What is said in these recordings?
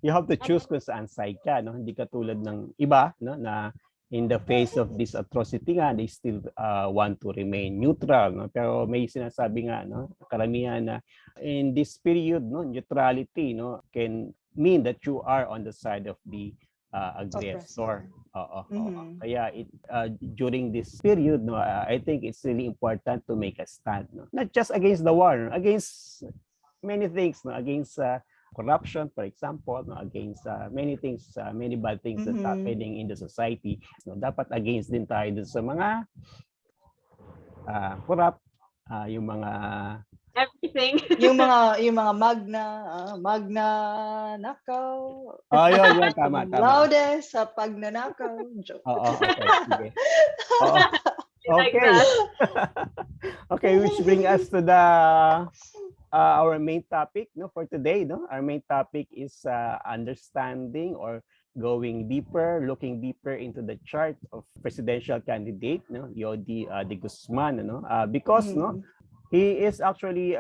you have to choose kung saan side ka, no? Hindi katulad ng iba, no, na in the face of this atrocity nga, they still want to remain neutral, no? Pero may sinasabi nga, no, karamihan na in this period, no, neutrality, no, can mean that you are on the side of the aggressor. Kaya during this period, no, I think it's really important to make a stand, no? Not just against the war, no? Against many things, no? Against corruption, for example, no? Against many things, many bad things that's happening in the society. No? Dapat against din tayo dun sa mga corrupt, yung mga everything. yung mga magna nakaw. Yun, tama. Loudest sa pagnanakaw. Joke. Okay, sige. Like Okay. that. Okay, which bring us to the our main topic, no, for today, no. Our main topic is understanding or going deeper, looking deeper into the chart of presidential candidate, no, Leody De Guzman, no, because no, he is actually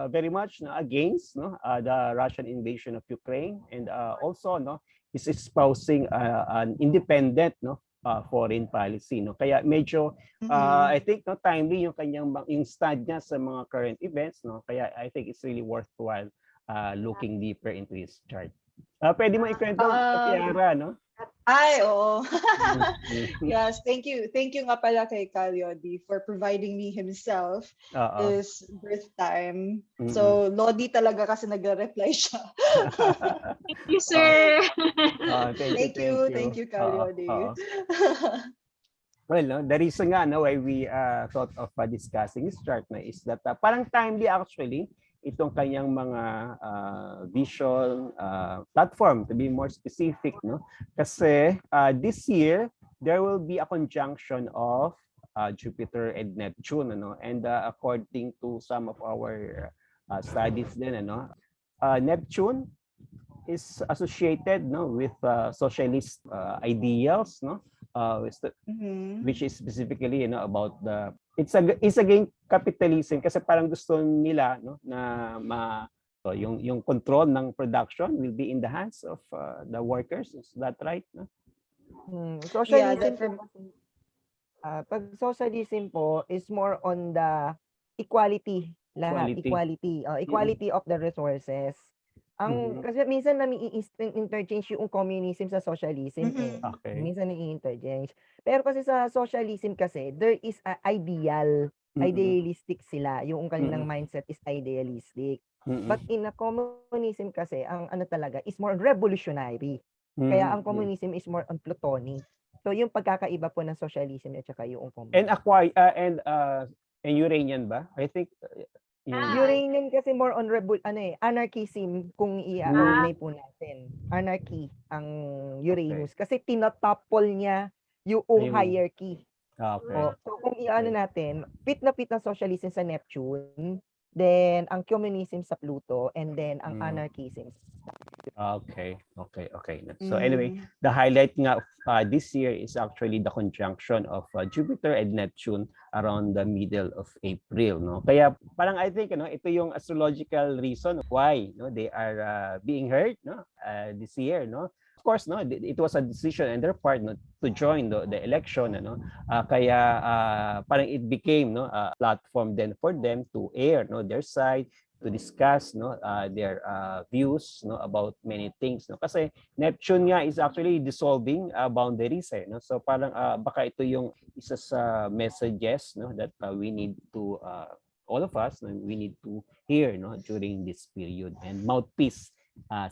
very much against, no, the Russian invasion of Ukraine, and also, no, is espousing an independent, no, foreign policy, no. Kaya medyo I think, no, timely yung yung stand niya sa mga current events, no. Kaya I think it's really worthwhile looking deeper into his chart. Pwede mo ikwento, Tiara, no? Ay, oo. Yes, thank you. Thank you nga pala kay Ka Leody for providing me himself his birth time. So, Lodi talaga kasi nagre-reply siya. Thank you, sir. Thank you, Ka Leody. Well, no, the reason nga, no, why we thought of discussing this chart na is that parang timely actually itong kanyang mga vision platform, to be more specific, no? Kasi this year there will be a conjunction of Jupiter and Neptune, ano? And according to some of our studies din, ano, Neptune is associated, no, with socialist ideals, no, which is specifically, you know, about the it's against capitalism, kasi parang gusto nila, no, na so yung control ng production will be in the hands of the workers. Is that right, no? Socialism pag socialism po is more on the equality of the resources. Kasi minsan nami-interchange yung communism sa socialism. Okay. Minsan nai-interchange. Pero kasi sa socialism kasi, there is a idealistic sila. Yung kanilang mindset is idealistic. But in a communism kasi, ang ano talaga is more revolutionary. Kaya ang communism is more on plutonic. So yung pagkakaiba po ng socialism at saka yung communism. And Uranian ba? I think Uranian kasi more on anarchism kung i-ano po natin. Anarchy ang Uranus kasi tinatopple niya yung hierarchy. Okay. So kung i-ano natin, fit na socialism sa Neptune, then ang communism sa Pluto, and then ang anarchism. Okay. So anyway, the highlight nga this year is actually the conjunction of Jupiter and Neptune around the middle of April, no? Kaya parang I think, you know, ito yung astrological reason why, no, they are being heard, no, this year, no. Of course, no, it was a decision on their part, no, to join the election, no. Kaya parang it became, no, a platform then for them to air, no, their side, to discuss, no, their views, no, about many things, no. Kasi Neptune nga is actually dissolving boundaries, no. So parang baka ito yung isa sa messages, no, that we need to all of us, no, we need to hear, no, during this period, and mouthpiece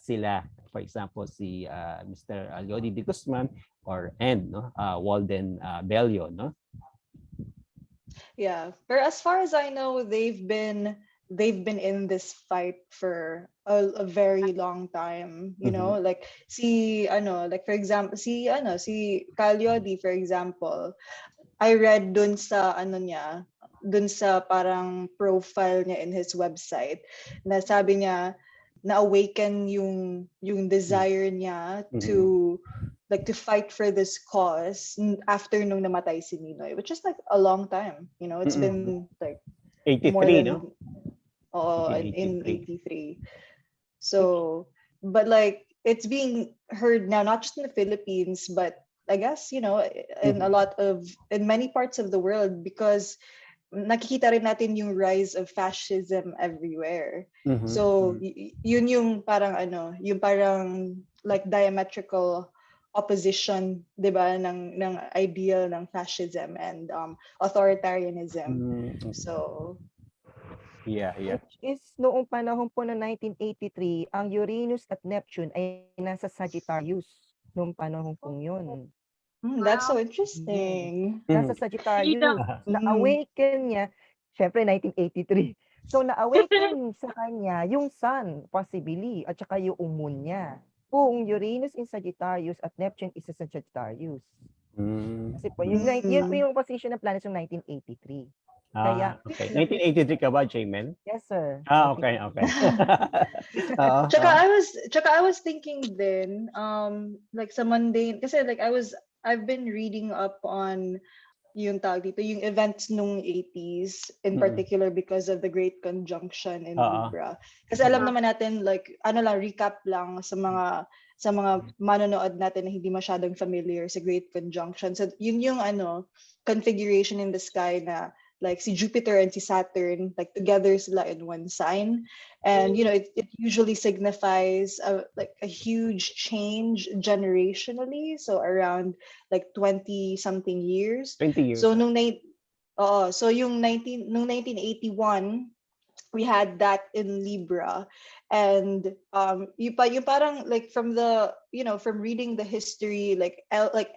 sila, for example si Mr. Leody De Guzman no, Walden Bello, no. Yeah, but as far as I know, they've been in this fight for a very long time, you know, like for example si Ka Leody, for example, I read dun sa parang profile niya in his website na sabi niya na-awaken yung desire niya to fight for this cause after nung namatay si Ninoy, which is like a long time, you know. It's been like 83, more than, no? in 83. So, but like it's being heard now, not just in the Philippines, but I guess, in in many parts of the world, because nakikita rin natin yung rise of fascism everywhere. So yun yung parang yung parang like diametrical opposition, 'di ba, ng ideal ng fascism and authoritarianism. So yeah. Which is noong panahon po ng 1983, ang Uranus at Neptune ay nasa Sagittarius noong panahon pong yun. that's so interesting. Nasa Sagittarius. Na-awaken niya, syempre 1983. So na-awaken sa kanya yung Sun, possibly, at saka yung Moon niya. Kung Uranus in Sagittarius at Neptune is sa Sagittarius. Kasi po, yun po yung position ng planets ng 1983. Kaya, okay. 1983 ka ba, Jaymel? Yes, sir. Okay. Tsaka I was thinking then, like sa mundane, kasi like I've been reading up on yung tawag dito, yung events nung 80s, in particular because of the Great Conjunction in Libra. Kasi alam naman natin, like, recap lang sa mga manonood natin na hindi masyadong familiar sa Great Conjunction. So, yun yung configuration in the sky na like si Jupiter and si Saturn, like together sila in one sign. And, it usually signifies like a huge change generationally. So around like 20 something years. 20 years. So nung yung 1981, we had that in Libra. And yung parang like from reading the history like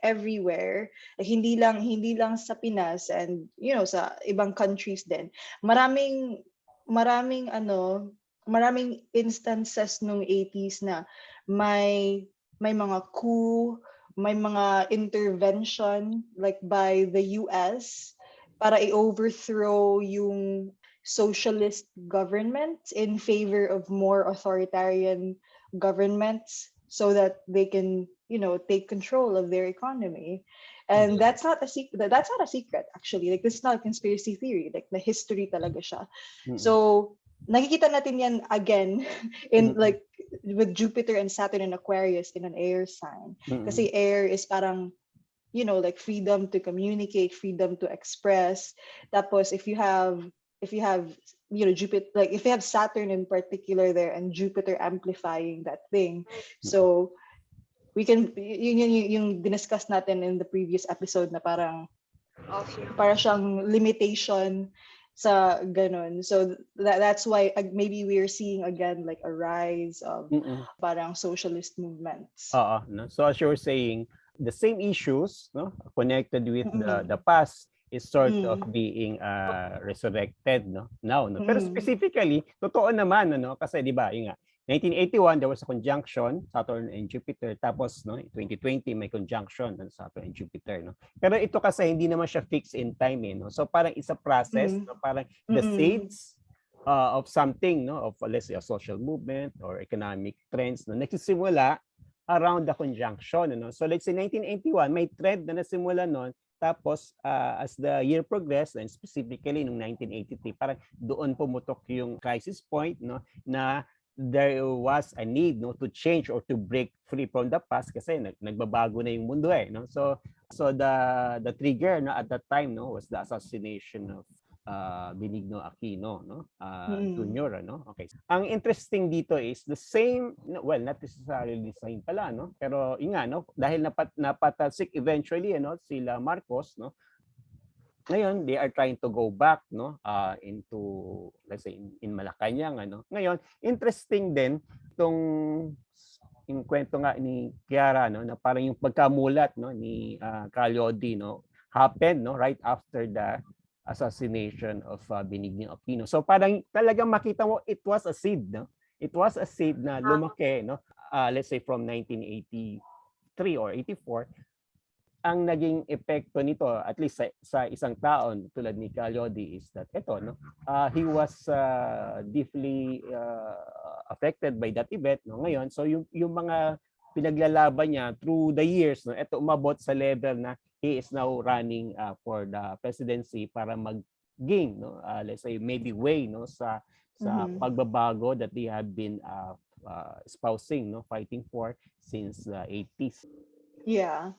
everywhere, like hindi lang sa Pinas and sa ibang countries din, maraming instances nung 80s na may mga coup, may mga intervention like by the US para i-overthrow yung socialist governments in favor of more authoritarian governments so that they can, take control of their economy. And that's not a secret. That's not a secret, actually. Like, this is not a conspiracy theory. Like, the history talaga siya. So, nakikita natin yan again in like with Jupiter and Saturn in Aquarius in an air sign. Kasi air is parang, like freedom to communicate, freedom to express. Tapos if you have Jupiter, like if you have Saturn in particular there and Jupiter amplifying that thing, so we can yung diniscuss natin in the previous episode na para siyang limitation sa ganun. So that's why maybe we're seeing again like a rise of parang socialist movements. No? So as you were saying, the same issues, no, connected with the past is sort of being resurrected, no, now, no. Pero specifically, totoo naman, kasi di ba, yung nga 1981 there was a conjunction Saturn and Jupiter, tapos 2020 may conjunction ng Saturn and Jupiter, no. Pero ito kasi hindi naman siya fixed in time, no. So parang it's a process, no, parang the seeds of something, no, of let's say a social movement or economic trends, no, nagsisimula around the conjunction, So let's say 1981 may trend na nasimula noon. Tapos, as the year progressed, and specifically noong 1983, parang doon pumutok yung crisis point, no, na there was a need, no, to change or to break free from the past kasi nagbabago na yung mundo, no. So the trigger, no, at that time, no, was the assassination of Benigno Aquino, no, Jr., no. Okay. Ang interesting dito is the same, well, not necessarily the same pala, no, pero yun nga, no, dahil napatalsik eventually, sila Marcos, no. Ngayon, they are trying to go back, no, into, let's say, in Malacanang, Ngayon, interesting din itong yung kwento nga ni Kiara, no, na parang yung pagkamulat, no, ni Ka Leody, no, happened, no, right after the assassination of Benigno Aquino. So parang talagang makita mo it was a seed, no? It was a seed na lumaki, no? Let's say from 1983 or 84, ang naging epekto nito at least sa isang taon tulad ni Ka Leody is that he was deeply affected by that event, no? Ngayon, so yung mga pinaglalaban niya through the years, no, ito umabot sa level na he is now running for the presidency para mag-gain, no, let's say maybe way, no, sa pagbabago that they have been espousing, no, fighting for since the 80s. Yeah.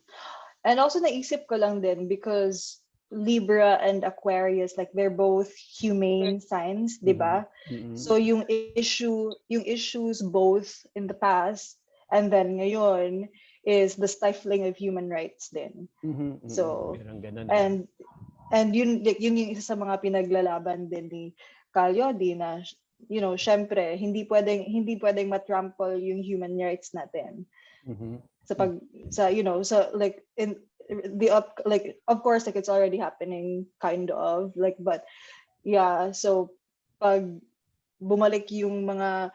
And also naisip ko lang din because Libra and Aquarius, like they're both humane signs, di ba? So yung issues both in the past and then ngayon is the stifling of human rights din. So and yun yung isa sa mga pinaglalaban din ni Ka Leody na syempre hindi pwedeng matrample yung human rights natin. So like in the like of course like it's already happening kind of like, but yeah, so pag bumalik yung mga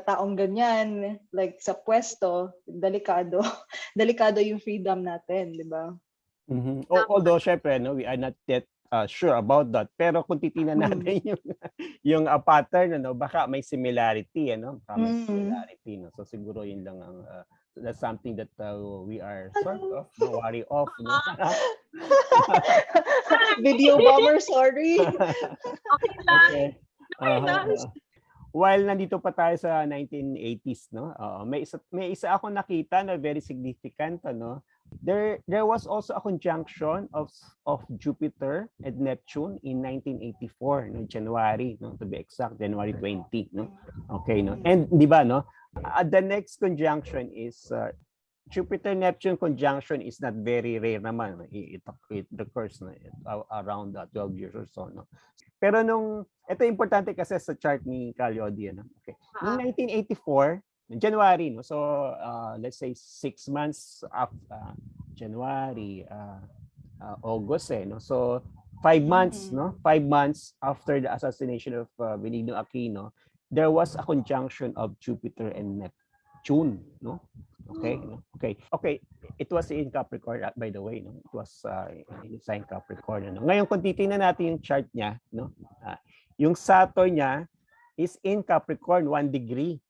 taong ganyan like sa pwesto, delikado yung freedom natin, di ba? Although syempre, no, we are not yet sure about that, pero kung titingnan natin yung pattern, ano, baka may similarity, ano, similarity, no. So siguro yun lang ang that's something that we are sort of worry of, no? Video bomber, sorry. Okay lang. While nandito pa tayo sa 1980s, no, may isa ako nakita na very significant, ano. There was also a conjunction of Jupiter and Neptune in 1984, no, January, no, to be exact, January 20, no. Okay, no. And di ba, no, the next conjunction is Jupiter-Neptune conjunction is not very rare naman. It occurs, no, around 12 years or so, no. Pero ito importante kasi sa chart ni Ka Leody, no. Okay. Noong 1984, January, no. So let's say 6 months after January, August, no. So 5 months, no. 5 months after the assassination of Benigno Aquino, there was a conjunction of Jupiter and Neptune, no. Okay, no? Okay. It was in Capricorn, by the way, no. It was in sign Capricorn, no. Ngayon kung titingnan natin yung chart niya, no. Yung Saturn niya is in Capricorn 1 degree.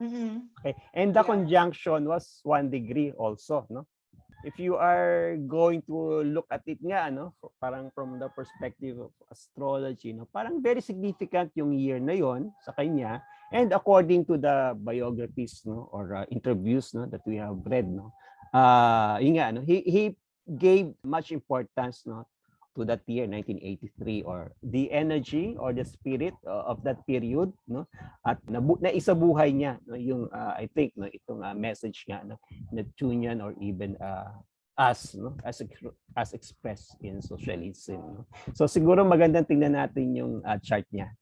Okay, and the conjunction was 1 degree also, no. If you are going to look at it nga, no, parang from the perspective of astrology, no, parang very significant yung year na yon sa kanya. And according to the biographies, no, or interviews, no, that we have read, no, yun nga, no, he gave much importance, no, to that year 1983, or the energy or the spirit of that period, no, at naisabuhay niya, no, yung I think, no, itong message nga, no, Neptunian or even no, as expressed in socialism, no. So siguro magandang tingnan natin yung chart niya.